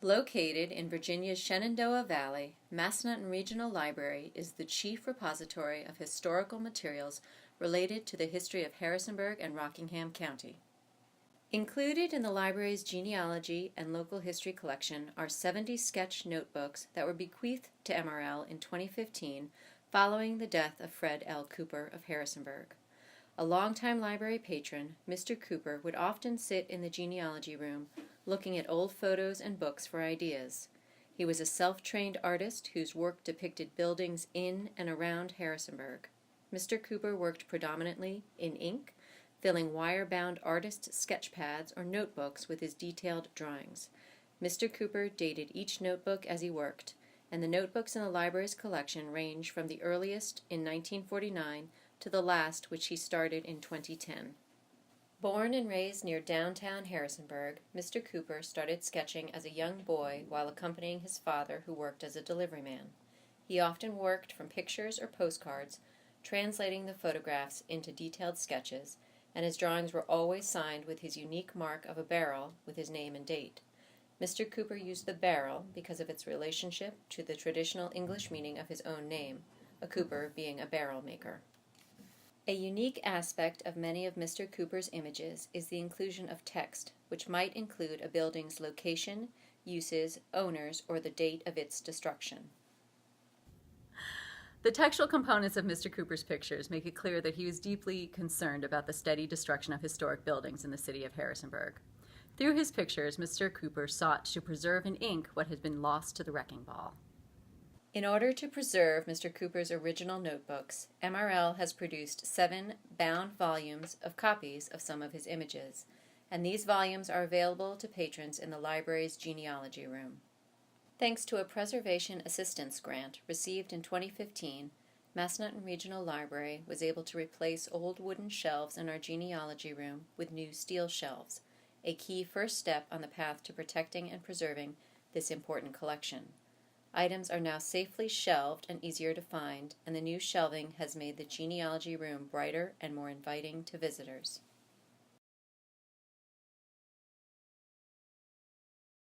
Located in Virginia's Shenandoah Valley, Massanutten Regional Library is the chief repository of historical materials related to the history of Harrisonburg and Rockingham County. Included in the library's genealogy and local history collection are 70 sketch notebooks that were bequeathed to MRL in 2015 following the death of Fred L. Cooper of Harrisonburg. A longtime library patron, Mr. Cooper would often sit in the genealogy room looking at old photos and books for ideas. He was a self-trained artist whose work depicted buildings in and around Harrisonburg. Mr. Cooper worked predominantly in ink, filling wire-bound artist sketch pads or notebooks with his detailed drawings. Mr. Cooper dated each notebook as he worked, and the notebooks in the library's collection range from the earliest in 1949 to the last, which he started in 2010. Born and raised near downtown Harrisonburg, Mr. Cooper started sketching as a young boy while accompanying his father, who worked as a delivery man. He often worked from pictures or postcards, translating the photographs into detailed sketches, and his drawings were always signed with his unique mark of a barrel with his name and date. Mr. Cooper used the barrel because of its relationship to the traditional English meaning of his own name, a cooper being a barrel maker. A unique aspect of many of Mr. Cooper's images is the inclusion of text, which might include a building's location, uses, owners, or the date of its destruction. The textual components of Mr. Cooper's pictures make it clear that he was deeply concerned about the steady destruction of historic buildings in the city of Harrisonburg. Through his pictures, Mr. Cooper sought to preserve in ink what had been lost to the wrecking ball. In order to preserve Mr. Cooper's original notebooks, MRL has produced 7 bound volumes of copies of some of his images, and these volumes are available to patrons in the library's genealogy room. Thanks to a preservation assistance grant received in 2015, Massanutten Regional Library was able to replace old wooden shelves in our genealogy room with new steel shelves, a key first step on the path to protecting and preserving this important collection. Items are now safely shelved and easier to find, and the new shelving has made the genealogy room brighter and more inviting to visitors.